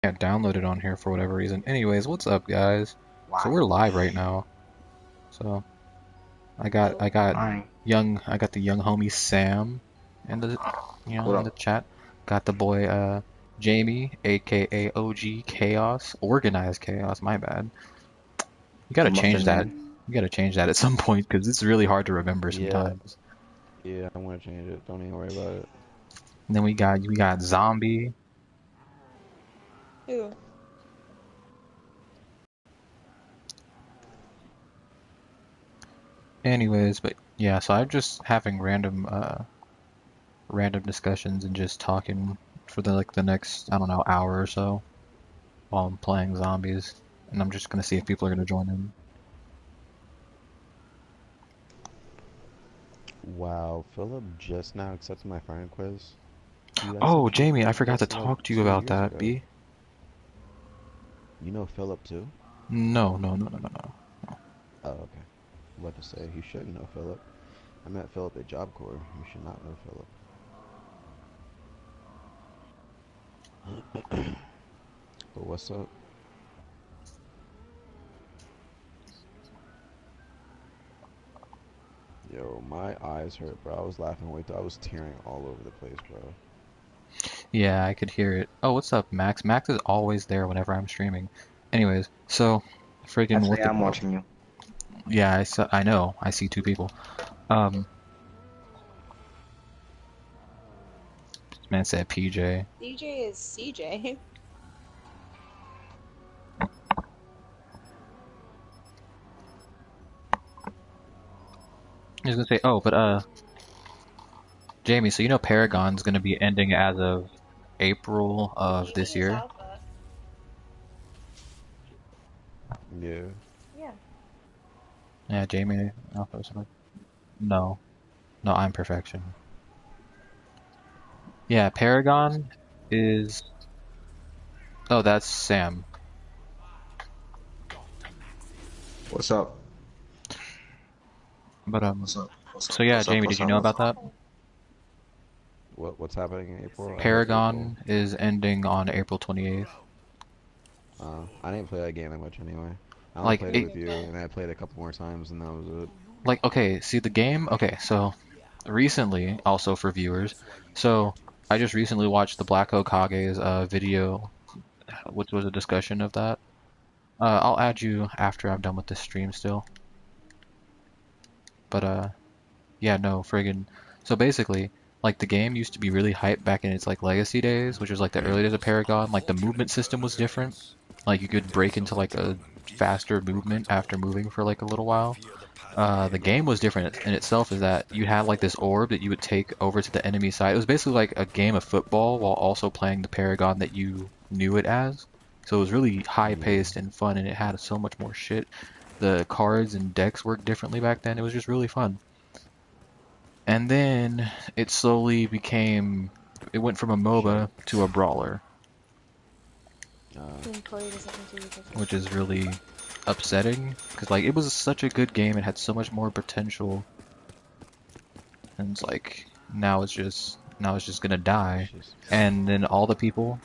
can't download it on here for whatever reason. Anyways, what's up, guys? So Why? we're live right now. So I got the young homie Sam in the What in the up? chat. Got the boy Jamie, aka OG Chaos, Organized Chaos. My bad. You gotta The change Muffin that. Man. You gotta change that at some point because it's really hard to remember Yeah, sometimes. yeah, I'm gonna change it. Don't even worry about it. And then we got Zombie. Who? Anyways, but yeah, so I'm just having random discussions and just talking for the next, I don't know, hour or so while I'm playing zombies. And I'm just gonna see if people are gonna join in. Wow, Philip just now accepted my friend quiz. Dude, I Oh, sent you a Jamie, I friend forgot to request like talk to you 2 about years that, ago. B. You know Philip too? No, no, no, no, no, no. Oh, okay. I'm about to say, you should know Philip. I met Philip at Job Corps. You should not know Philip. But what's up? Yo, my eyes hurt, bro. I was laughing way through. I was tearing all over the place, bro. Yeah, I could hear it. Oh, what's up, Max? Max is always there whenever I'm streaming. Anyways, so freaking Actually, what the I'm watching you. yeah, I know. I see two people. Um, this man said PJ. DJ is CJ. I was gonna say, oh, but Jamie, so you know Paragon's gonna be ending as of April of this Jamie is year? Alpha. Yeah. Yeah. Yeah, Jamie Alpha or something. No. No, I'm Perfection. Yeah, Paragon is oh, that's Sam. What's up? But What's up? What's up? so yeah, What's up? Jamie, did What's you up? know What's about up? that? What's happening in April? I heard April. Paragon is ending on April 28th. I didn't play that game that much anyway. I only Like played it it with you, and I played it a couple more times, and that was it. like okay, see the game? Okay, so recently, also for viewers, so I just recently watched the Black Hokage's video, which was a discussion of that. I'll add you after I'm done with this stream still. But yeah, no, friggin'. So basically, like the game used to be really hyped back in its like legacy days, which was like the early days of Paragon. Like the movement system was different. Like you could break into like a faster movement after moving for like a little while. The game was different in itself is that you had like this orb that you would take over to the enemy side. It was basically like a game of football while also playing the Paragon that you knew it as. So it was really high Yeah. paced and fun, and it had so much more shit. The cards and decks worked differently back then. It was just really fun. And then it slowly became, it went from a Shut up. MOBA to a brawler, Uh, Corey doesn't continue to which is really upsetting because like it was such a good game. It had so much more potential, and it's like now it's just gonna die. it's just And then all the people,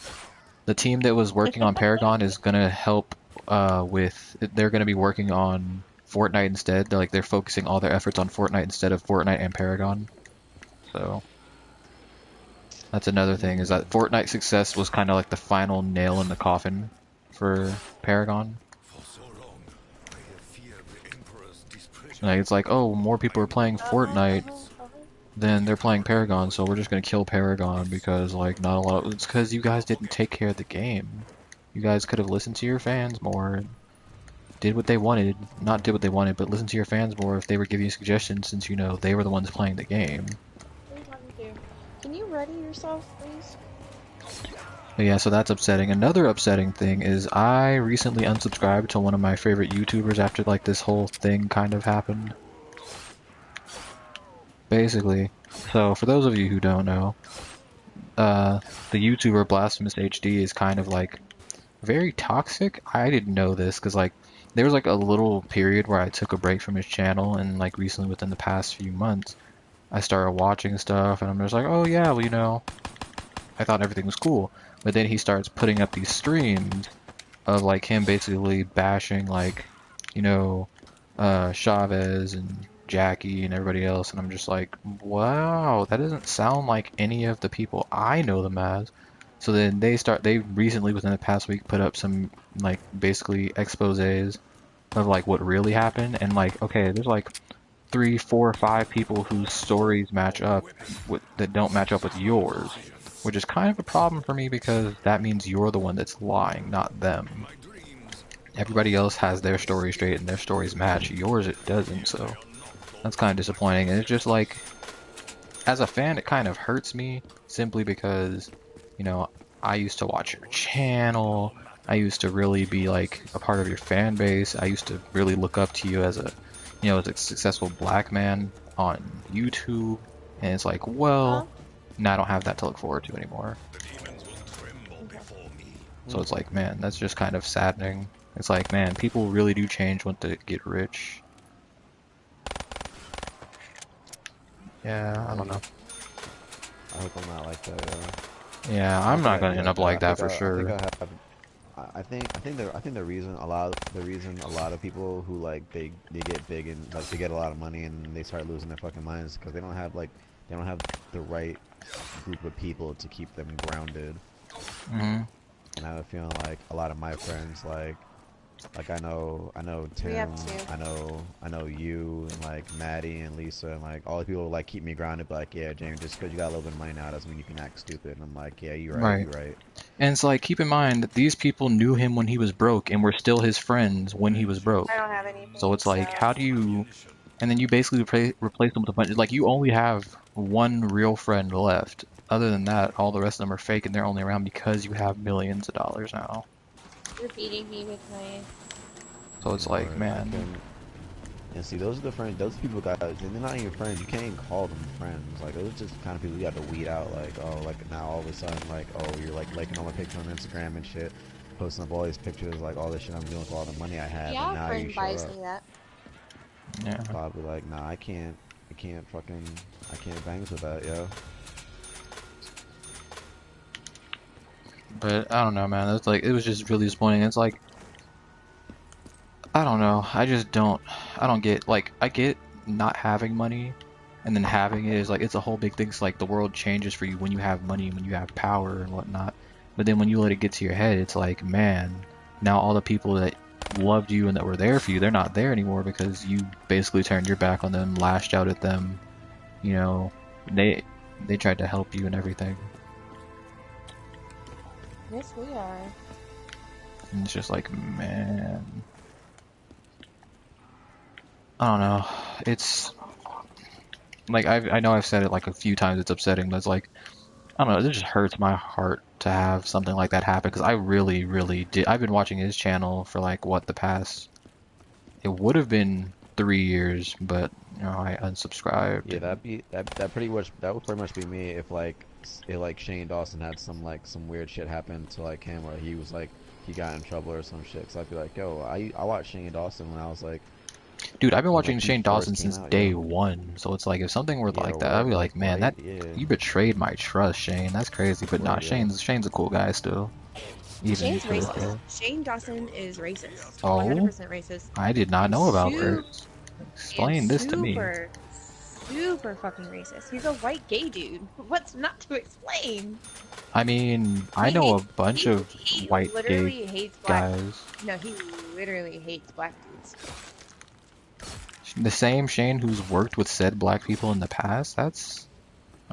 the team that was working on Paragon is gonna help with. They're gonna be working on Fortnite instead. They're focusing all their efforts on Fortnite instead of Fortnite and Paragon. So. That's another thing, is that Fortnite success was kind of like the final nail in the coffin for Paragon. Like, it's like, oh, more people are playing Fortnite than they're playing Paragon, so we're just gonna kill Paragon because, like, not a lot. It's because you guys didn't take care of the game. You guys could have listened to your fans more, did what they wanted. Not did what they wanted, but listened to your fans more if they were giving you suggestions since, you know, they were the ones playing the game. Who are you talking to? Can you ready yourself, please? But yeah, so that's upsetting. Another upsetting thing is I recently unsubscribed to one of my favorite YouTubers after like this whole thing kind of happened. Basically. So for those of you who don't know, the YouTuber Blasphemous HD is kind of like very toxic. I didn't know this because like there was like a little period where I took a break from his channel, and like recently within the past few months I started watching stuff and I'm just like, oh yeah, well, you know, I thought everything was cool. But then he starts putting up these streams of like him basically bashing like, you know, Chavez and Jackie and everybody else, and I'm just like, wow, that doesn't sound like any of the people I know them as. So then they recently within the past week put up some like basically exposés of like what really happened, and like, okay, there's like three, four, five people whose stories match up with that don't match up with yours, which is kind of a problem for me because that means you're the one that's lying, not them. Everybody else has their story straight and their stories match. Yours it doesn't, so that's kind of disappointing. And it's just like, as a fan, it kind of hurts me simply because, you know, I used to watch your channel. I used to really be like a part of your fan base. I used to really look up to you as a, you know, as a successful black man on YouTube. And it's like, Huh? well, now I don't have that to look forward to anymore. Okay. So it's like, man, that's just kind of saddening. It's like, man, people really do change when they get rich. Yeah, I don't know. I hope I'm not like that. Yeah, I don't I'm think not I'd gonna be end like up that. like that for I think sure. I have. I think the reason a lot of people who like they get big and like they get a lot of money and they start losing their fucking minds because they don't have the right group of people to keep them grounded. Hmm. And I have a feeling like a lot of my friends like I know We Tim, have two. I know you, and like Maddie and Lisa, and like all the people who, like keep me grounded. But like, yeah, James, just because you got a little bit of money now doesn't mean you can act stupid. And I'm like, yeah, you're right, Right. you're right. And it's like, keep in mind that these people knew him when he was broke and were still his friends when he was I broke. don't have anything, So it's like, so how do you, and then you basically replace them with a bunch, like you only have one real friend left. Other than that, all the rest of them are fake and they're only around because you have millions of dollars now. you're beating me with my. So You it's know, like, or I man, can. And see, those are the friends. Those people got, and they're not even friends. You can't even call them friends. Like those are just the kind of people you got to weed out. Like, oh, like now all of a sudden, like, oh, you're like liking all my pictures on Instagram and shit, posting up all these pictures, like all this shit I'm doing with all the money I have, and Yeah, a now you friend show buys up. me that. yeah. So I'll be like, nah, I can't bangs with that, yo. But I don't know, man. It's like, it was just really disappointing. It's like, I don't know. I don't get, like, I get not having money and then having it is like, it's a whole big thing. It's like the world changes for you when you have money, when you have power and whatnot. But then when you let it get to your head, it's like, man, now all the people that loved you and that were there for you, they're not there anymore because you basically turned your back on them, lashed out at them, you know, they, they tried to help you and everything. Yes, we are. And it's just like, man, I don't know. It's like I know I've said it like a few times. It's upsetting, but it's like I don't know. It just hurts my heart to have something like that happen because I really, really did. I've been watching his channel for like what the past. It would have been 3 years, but you know I unsubscribed Yeah, and that pretty much that would pretty much be me if like if like Shane Dawson had some weird shit happen to like him or he was like he got in trouble or some shit. So I'd be like, yo, I watched Shane Dawson dude, I've been when like watching he Shane first Dawson came since out, day yo. one. So it's like if something were Yeah, like that, I'd word. be Like like, man, why? that Yeah, you betrayed my trust, Shane. That's crazy. But nah, word, yo. Shane's a cool guy still, even Shane's to this racist. day. Shane Dawson is racist. Oh, 100% racist. I did not know about Su- this. and Explain this to me. super, super fucking racist. He's a white gay dude. What's not to explain? I mean, I He know hate, a bunch of he white gay literally hates black. guys. No, he literally hates black dudes. The same Shane who's worked with said black people in the past. That's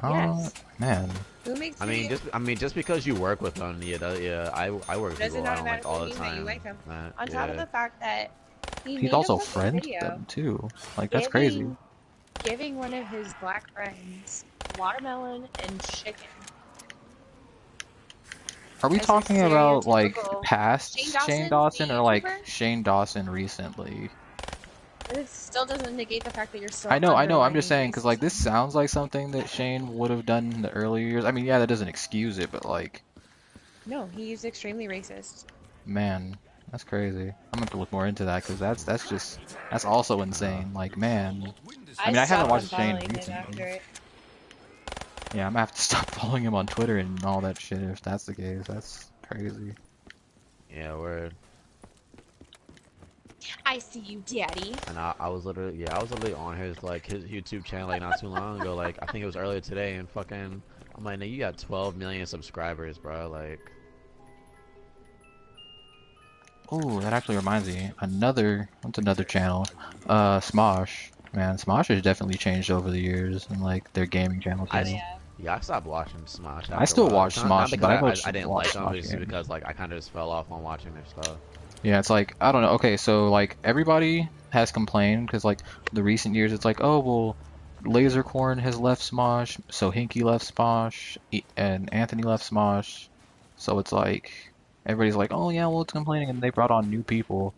Yes. man. Who makes I videos? mean, just because you work with them, yeah, I work with Doesn't people I don't like automatically all the mean that you time. like him. Nah, On top of yeah. the fact that he He's made a also fucking friends with video them too. Like that's crazy. giving one of his black friends watermelon and chicken Are we as a talking about like stereotypical Shane past Shane Dawson, the Dawson or like YouTuber. Shane Dawson recently? It still doesn't negate the fact that you're still I know. I'm just underlining saying because like this racism. sounds like something that Shane would have done in the earlier years. I mean, yeah, that doesn't excuse it, but like, No, he's extremely racist. man, that's crazy. I'm gonna have to look more into that because that's just that's also Uh, insane. Like, man, I I mean, I haven't stopped watched Shane unfollowing him recently. after it. Yeah, I'm gonna have to stop following him on Twitter and all that shit if that's the case. That's crazy. Yeah, word. I see you, daddy. And I was literally, yeah, I was literally on his YouTube channel like not too long ago. Like I think it was earlier today, and fucking, I'm like, "Nigga, you got 12 million subscribers, bro." Like, Oh, that actually reminds me. What's another channel? Smosh. Man, Smosh has definitely changed over the years and like their gaming channel I, Oh too. yeah. yeah, I stopped watching Smosh I after a still while. watch It's not Smosh, because but I I don't didn't watch like them, Smosh it's just games. because like I kind of just fell off on watching their stuff. Yeah, it's like I don't know. Okay, so like everybody has complained because like the recent years, it's like oh well, Lasercorn has left Smosh, so Hinky left Smosh, and Anthony left Smosh, so it's like everybody's like oh yeah, well it's complaining, and they brought on new people,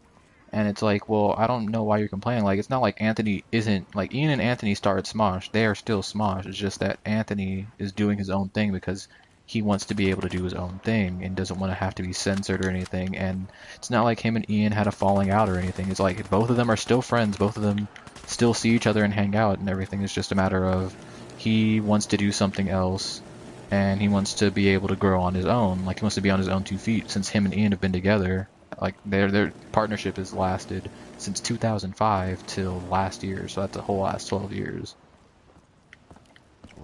and it's like well I don't know why you're complaining. Like it's not like Anthony isn't like Ian and Anthony started Smosh, they are still Smosh. It's just that Anthony is doing his own thing because he wants to be able to do his own thing and doesn't want to have to be censored or anything. And it's not like him and Ian had a falling out or anything. It's like both of them are still friends. Both of them still see each other and hang out and everything. It's just a matter of he wants to do something else and he wants to be able to grow on his own. Like he wants to be on his own 2 feet. Since him and Ian have been together, like their partnership has lasted since 2005 till last year. So that's a whole last 12 years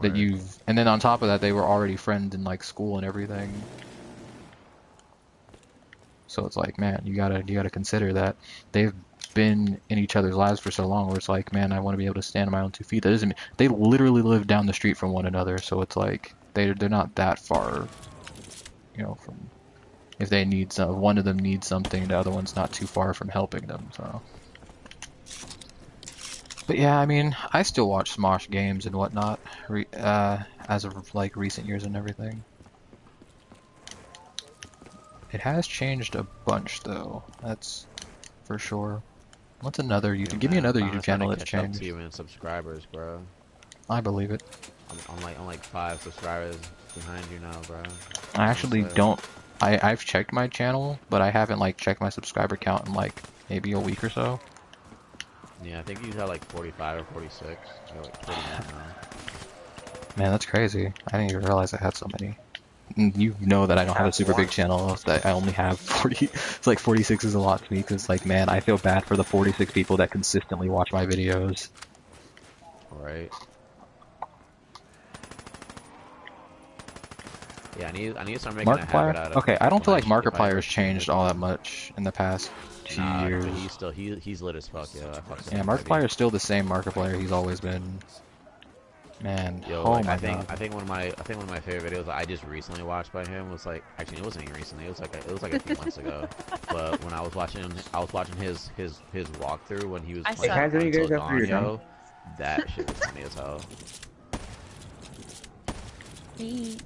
that Word. you've. And then on top of that, they were already friends in like school and everything. So it's like, man, you gotta consider that they've been in each other's lives for so long. Where it's like, man, I want to be able to stand on my own 2 feet. That doesn't mean they literally live down the street from one another. So it's like they're not that far, from if they need some, if one of them needs something, the other one's not too far from helping them. So, but yeah, I mean, I still watch Smosh games and whatnot, as of like recent years and everything. It has changed a bunch though. That's for sure. What's another Yeah, YouTube? Give me man, I'm another finally YouTube starting channel to that's catch up to changed. you in subscribers, bro. I believe it. I'm like 5 subscribers behind you now, bro. I I want to actually say. don't. I've checked my channel, but I haven't like checked my subscriber count in like maybe a week or so. Yeah, I think you had like 45 or 46. I got like 41 now. Man, that's crazy. I didn't even realize I had so many. You know that I don't have a super big channel. That I only have 40. It's like 46 is a lot to me because like man, I feel bad for the 46 people that consistently watch my videos. Right. Yeah, I need to start making a habit Markiplier? out of Okay, I don't when feel like if I Markiplier ever has stream changed with all that you. much in the past 2 years. Nah, he's still he's lit as fuck, yo. I fuck with Yeah, him heavy. Markiplier is still the same Markiplier he's always been. Man, Yo, oh like my god. I think one of my favorite videos that I just recently watched by him was like actually it wasn't even recently. It was like a few months ago. But when I was watching his walkthrough when he was I Hey, playing saw can I join you Until guys after Dawn, you're done? yo. That shit was funny as hell. me.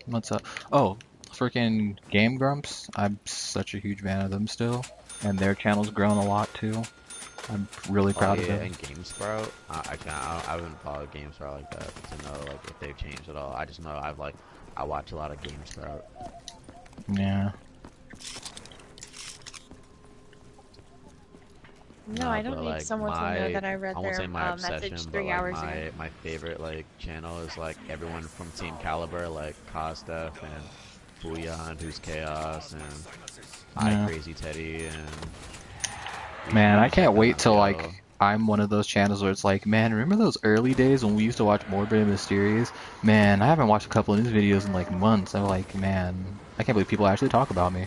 What's up? Oh, freaking Game Grumps. I'm such a huge fan of them still. And their channel's grown a lot too. I'm really Oh proud of yeah, them. and GameSprout. I haven't followed GameSprout like that to know like if they've changed at all. I just know I watch a lot of GameSprout. Yeah. No, Nah, I don't but need like someone to know that I read I won't say their my obsession, message but 3 like hours ago. my favorite like channel is like everyone from Team Caliber, like Kostef and Booyah and Who's Chaos and I Yeah. Crazy Teddy and Man, you I should check can't them wait out, till yo. like I'm one of those channels where it's like, man, remember those early days when we used to watch Morbid and Mysterious? Man, I haven't watched a couple of his videos in like months. I'm like, man, I can't believe people actually talk about me.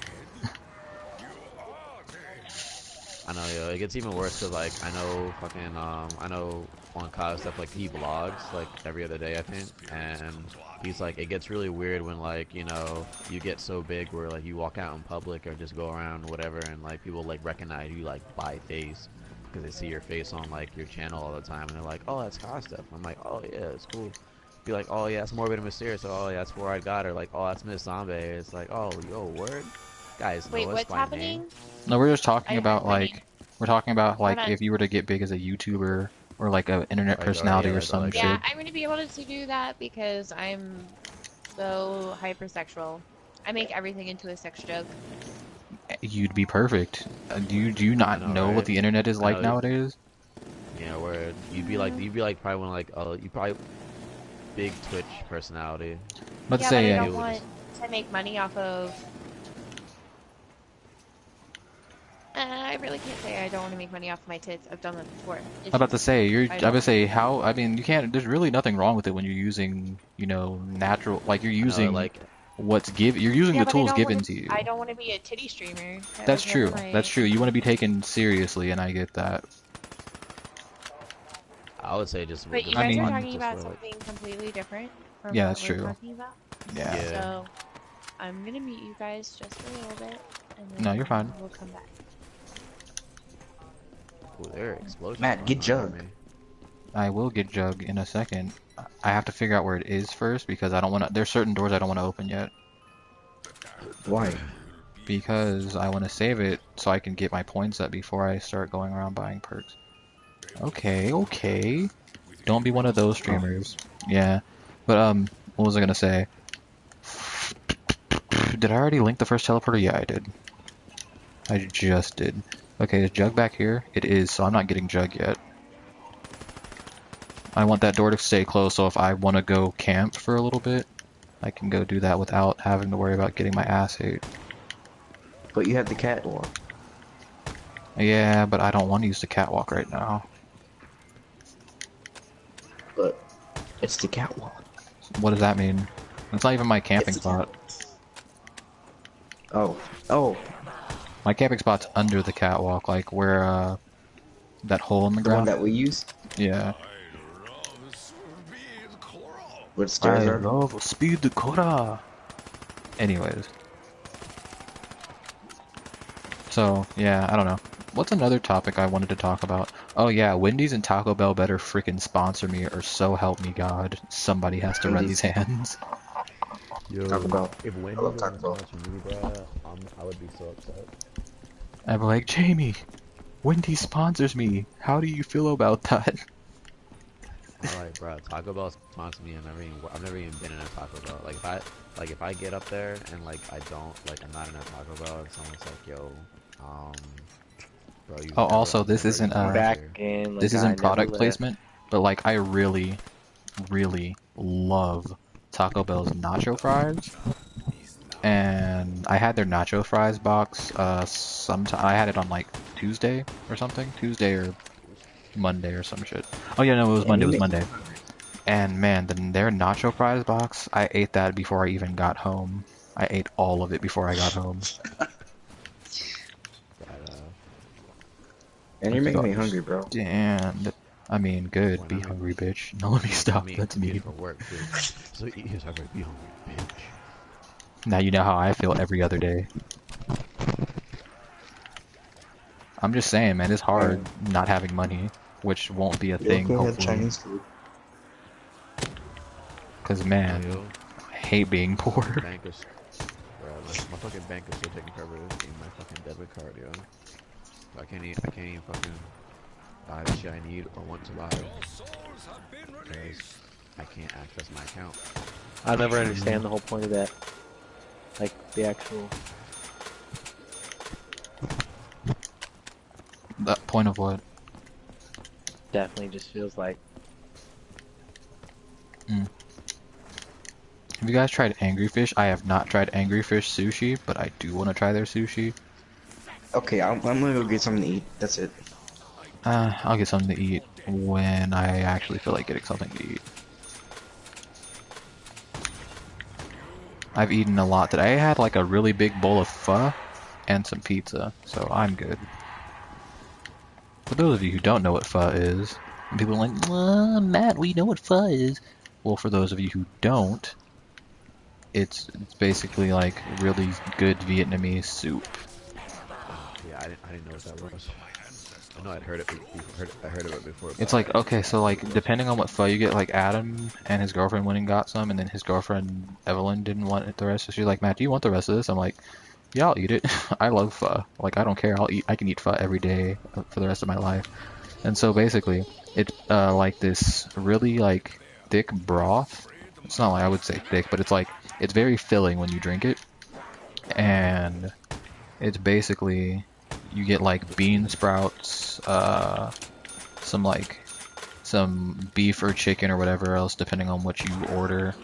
I know, yo. It gets even worse because like I know on Kostef like he vlogs like every other day I think, and he's like it gets really weird when like you get so big where like you walk out in public or just go around whatever and like people like recognize you like by face because they see your face on like your channel all the time and they're like, oh, that's Kostef. I'm like, oh yeah, it's cool. Be like, oh yeah, it's Morbid and Mysterious. Oh yeah, that's where I got her. Like, oh, that's Miss Zombie. It's like, oh yo, word. Guys know Wait, us what's by name. happening? No, we're just talking I about we need. like we're talking about Hold like on. if you were to get big as a YouTuber or like a internet Like, or personality yeah, or like, or some like Yeah, shit, I'm gonna be able to do that because I'm so hypersexual. I make everything into a sex joke. you'd be perfect. Do you I not know, know what right? the internet is I like know. nowadays? Yeah, where you'd be like probably one of like you probably big Twitch personality. But Yeah, but say I yeah, don't Deal with want this. to make money off of. I really can't say I don't want to make money off my tits. I've done that before. It's I'm about to just say you're. I I'm about to don't. say how. I mean, you can't. There's really nothing wrong with it when you're using, natural. Like you're I know, using like, what's given. You're using Yeah, the but I tools don't want given to. to I you. don't want to be a titty streamer. That That's was never true. That's my. true. You want to be taken seriously, and I get that. I would say just But you I for guys are fun, mean, talking just about for like, something completely different from yeah, what that's we're true. talking about. Yeah. yeah. So I'm gonna mute you guys just for a little bit, and No, you're then fine. we'll come back. Ooh, there are explosions Matt, going get on near Jug. me. I will get Jug in a second. I have to figure out where it is first because I don't want to. There's certain doors I don't want to open yet Why? because I want to save it so I can get my points up before I start going around buying perks. Okay, okay. Don't be one of those Oh, streamers. Yeah. But what was I gonna say? Did I already link the first teleporter? Yeah, I did. I just did. Okay, is Jug back here? It is, so I'm not getting Jug yet. I want that door to stay closed, so if I want to go camp for a little bit, I can go do that without having to worry about getting my ass ate. but you have the catwalk. Yeah, but I don't want to use the catwalk right now. But it's the catwalk. What does that mean? It's not even my It's camping the spot. catwalk. Oh, oh, My camping spot's under the catwalk, like where, that hole in the the one ground. that we use, Yeah. where the stairs I are. love speed the Cora. Anyways, so yeah, I don't know. What's another topic I wanted to talk about? Oh yeah, Wendy's and Taco Bell better freaking sponsor me, or so help me God, somebody has to run these Wendy's, hands. Taco Yo, Bell. if I Wendy's love doesn't Taco Bell. sponsor me, bruh, I would be so upset. I'm like, Jamie, Wendy's sponsors me. How do you feel about that? Alright, bro. Taco Bell sponsored me. I've never even been in a Taco Bell. If I get up there and like I don't, like I'm not in a Taco Bell, and someone's like, yo, um, bro, Oh, also, this I've never isn't eaten this Back here. in, this like I isn't never product left. placement, but like I really, really love Taco Bell's nacho fries. And I had their nacho fries box. Sometime I had it on like Tuesday or something, Tuesday or Monday or some shit. Oh yeah, no, it was Damn, Monday. you It was make me Monday. hungry. And man, their nacho fries box, I ate that before I even got home. I ate all of it before I got home. But And you're Like, making me God, hungry, bro. damn. I mean, good. when Be I'm in, hungry, bitch. No, let me I stop. mean, That's good mean. for work too. So eat his hungry, be hungry, bitch. Now you know how I feel every other day. I'm just saying, man, it's hard And not having money, which won't be a you thing, can't have hopefully. Chinese food. Because, No, man, yo, I hate being fucking poor. bankers, bro. My fucking bank is still taking forever to see my fucking debit card, yo. I can't even fucking buy the shit I need or want to buy because I can't access my account. I'll never Mm. understand the whole point of that. Like the actual. That point of what? Definitely just feels like Have you guys tried Angry Fish? I have not tried Angry Fish sushi, but I do want to try their sushi. Okay, I'm gonna go get something to eat. That's it. I'll get something to eat when I actually feel like getting something to eat. I've eaten a lot today. I had like a really big bowl of pho and some pizza, so I'm good. For those of you who don't know what pho is, and people are like, Matt, we know what pho is. Well, for those of you who don't, it's basically like really good Vietnamese soup. Yeah, I didn't know what that was. I know I'd heard it before. I heard of it before, but It's I like, okay, didn't so know what like it was. depending on what pho you get, like Adam and his girlfriend went and got some, and then his girlfriend Evelyn didn't want it the rest. So she's like, Matt, do you want the rest of this? I'm like, yeah, I'll eat it. I love pho. Like I don't care. I can eat pho every day for the rest of my life. And so basically, it's like this really like thick broth. It's not like I would say thick, but it's like it's very filling when you drink it, and it's basically you get like bean sprouts, some like some beef or chicken or whatever else, depending on what you order.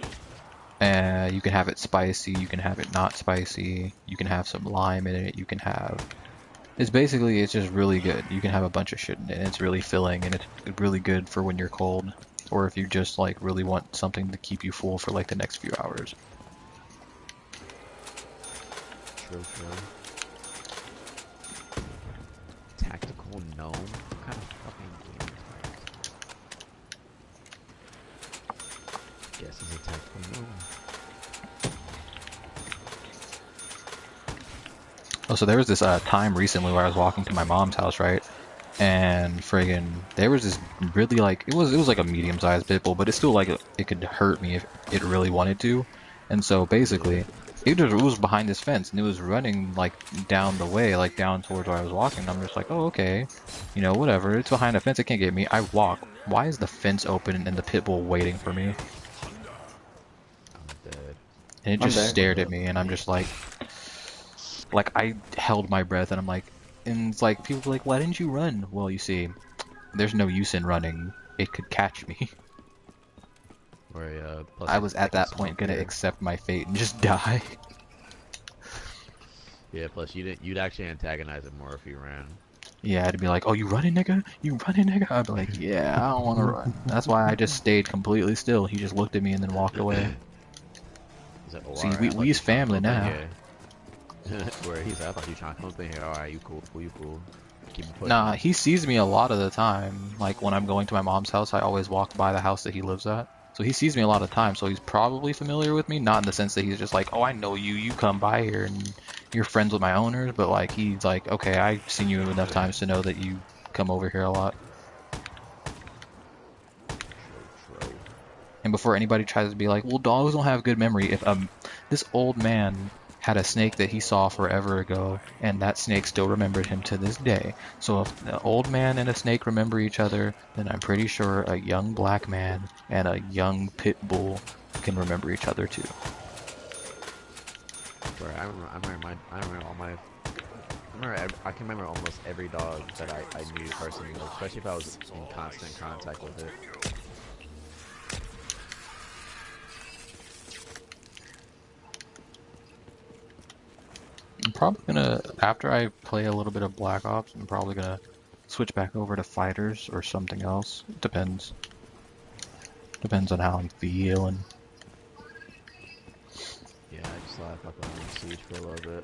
You can have it spicy, you can have it not spicy, you can have some lime in it, you can have... it's just really good. You can have a bunch of shit in it, and it's really filling, and it's really good for when you're cold, or if you just like really want something to keep you full for like the next few hours. True, true. Tactical gnome? What kind of fucking game is this? Guess he's a tactical gnome. Oh, so there was this time recently where I was walking to my mom's house, right? And friggin', there was this really like it was like a medium-sized pit bull, but it's still like it could hurt me if it really wanted to. And so basically, it was behind this fence and it was running like down the way, like down towards where I was walking. I'm just like, oh okay, you know, whatever. It's behind a fence, it can't get me. I walk. Why is the fence open and the pit bull waiting for me? I'm dead. And it I'm just dead. stared at me, and I'm just like I held my breath, and I'm like, and it's like people are like, why didn't you run? Well, you see, there's no use in running. It could catch me. Or plus I it was at that can point smoke gonna you. accept my fate and just die. Yeah, plus you'd actually antagonize it more if you ran. Yeah, I'd be like, oh, you running, nigga? You running, nigga? I'd be like, yeah, I don't want to run. That's why I just stayed completely still. He just looked at me and then walked away. He's like, oh, See, alright, I thought we's you trying to come family up in now. here. Where he's like, I thought you trying to come up in here. Alright, you cool, you cool. Keep it Nah, pushing. he sees me a lot of the time. Like, when I'm going to my mom's house, I always walk by the house that he lives at. So he sees me a lot of times, so he's probably familiar with me. Not in the sense that he's just like, oh, I know you, you come by here and you're friends with my owners, but like, he's like, okay, I've seen you enough times to know that you come over here a lot. True. And before anybody tries to be like, well, dogs don't have good memory, if this old man had a snake that he saw forever ago, and that snake still remembered him to this day. So if the old man and a snake remember each other, then I'm pretty sure a young black man and a young pit bull can remember each other too. Where I remember all my. I can remember almost every dog that I knew personally, especially if I was in constant contact with it. I'm probably gonna, after I play a little bit of Black Ops, I'm probably gonna switch back over to fighters or something else. It depends. Depends on how I'm feeling. Yeah, I just left up on Siege for a little bit.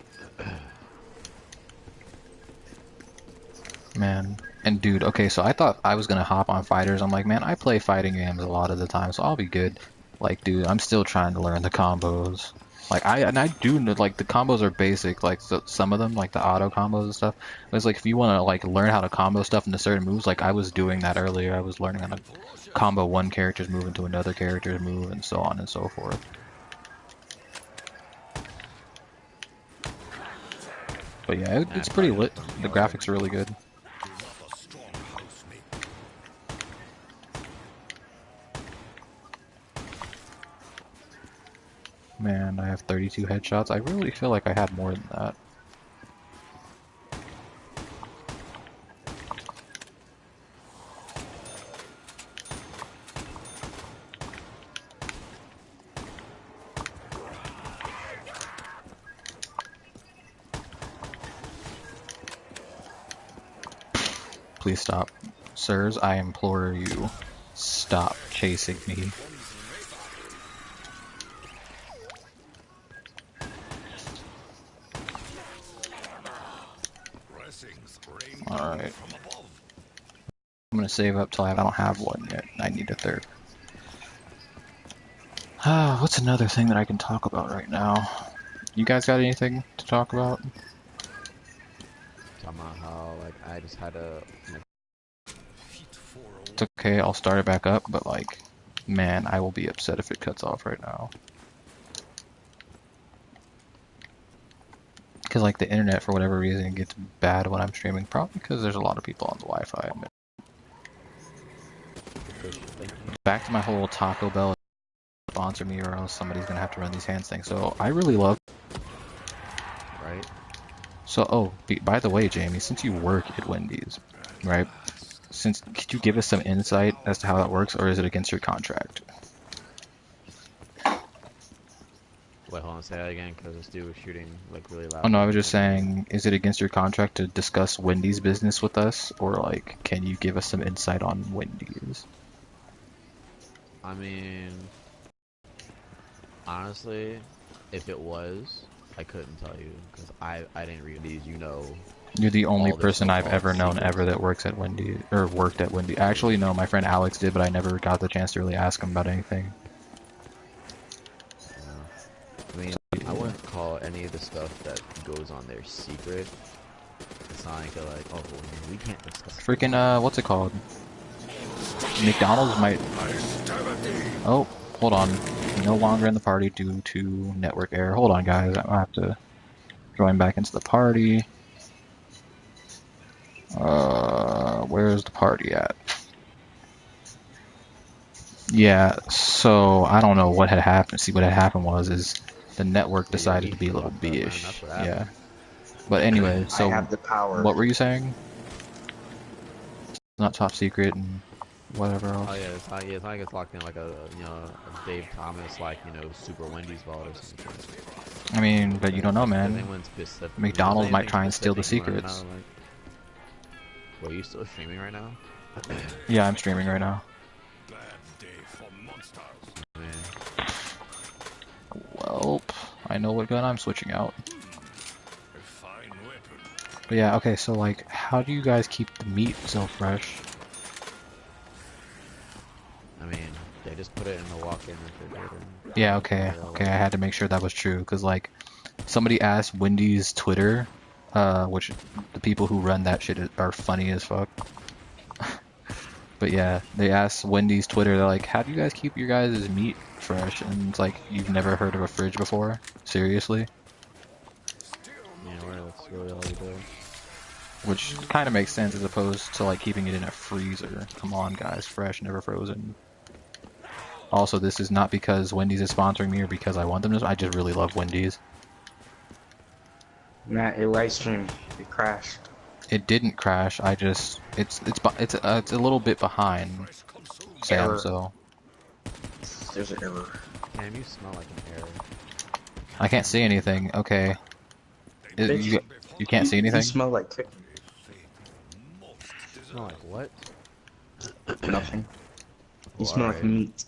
Man. And dude, okay, so I thought I was gonna hop on fighters. I'm like, man, I play fighting games a lot of the time, so I'll be good. Like, dude, I'm still trying to learn the combos. Like, I do know, like, the combos are basic, like, so, some of them, like, the auto combos and stuff. But it's like, if you want to, like, learn how to combo stuff into certain moves, like, I was doing that earlier. I was learning how to combo one character's move into another character's move, and so on and so forth. But yeah, it's pretty lit. The graphics are really good. Man, I have 32 headshots. I really feel like I had more than that. Please stop. Sirs, I implore you, stop chasing me. Alright. I'm gonna save up till I don't have one yet. I need a third. What's another thing that I can talk about right now? You guys got anything to talk about? Talking about how like I just had a It's okay, I'll start it back up, but like, man, I will be upset if it cuts off right now. Because like the internet, for whatever reason, gets bad when I'm streaming. Probably because there's a lot of people on the Wi-Fi. Back to my whole Taco Bell sponsor me, or else somebody's gonna have to run these hands things. So I really love. right. So oh, by the way, Jamie, since you work at Wendy's, right? since could you give us some insight as to how that works, or is it against your contract? Wait, hold on, say that again, because this dude was shooting like really Oh loud. no, I And was I just couldn't hear. saying, is it against your contract to discuss Wendy's business with us, or like, can you give us some insight on Wendy's? I mean, honestly, if it was, I couldn't tell you because I didn't read these. You know, You're the only all their person I've so-called ever known ever secrets. that works at Wendy or worked at Wendy. Actually, no, my friend Alex did, but I never got the chance to really ask him about anything. I mean, I wouldn't call any of the stuff that goes on there secret. It's not like they're like, oh, well, we can't discuss this. Freaking what's it called? McDonald's might. Oh, hold on. No longer in the party due to network error. Hold on, guys. I have to join back into the party. Where's the party at? Yeah, so I don't know what had happened. See, what had happened is the network Yeah, your decided to meat be a little fucked up, man. That's B-ish. what Yeah. happened. But anyway, I so have the power. what were you saying? Not top secret and whatever Oh else. yeah, it's not like it's locked in like a a Dave Thomas like Super Wendy's vault or something. I mean, but you don't know, Does man. anyone specific? Is McDonald's might anything try and steal the specific you want to know? secrets. Like, wait, you still streaming right now? Yeah, I'm streaming right now. Man, Well, I know what gun I'm switching out. But yeah, okay, so like, how do you guys keep the meat so fresh? I mean, they just put it in the walk-in refrigerator. Yeah, okay, okay, I had to make sure that was true, because like, somebody asked Wendy's Twitter, which the people who run that shit are funny as fuck. But yeah, they asked Wendy's Twitter, they're like, how do you guys keep your guys' meat fresh? And it's like, you've never heard of a fridge before? Seriously? Yeah, where that's really all you do. Which kind of makes sense as opposed to like keeping it in a freezer. Come on, guys, fresh, never frozen. Also, this is not because Wendy's is sponsoring me or because I want them to. I just really love Wendy's. Matt, your live stream, it crashed. It didn't crash. I just it's a little bit behind, Sam. Error. So There's an error. Damn, you smell like an error. I can't see anything. Okay, Bitch, you can't see you anything. smell like chicken. Smell like what? Nothing. You Oh, smell like alright. meat.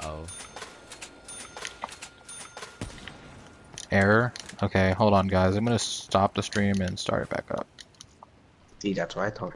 Oh. Error. Okay, hold on, guys. I'm gonna stop the stream and start it back up. See, that's what I thought.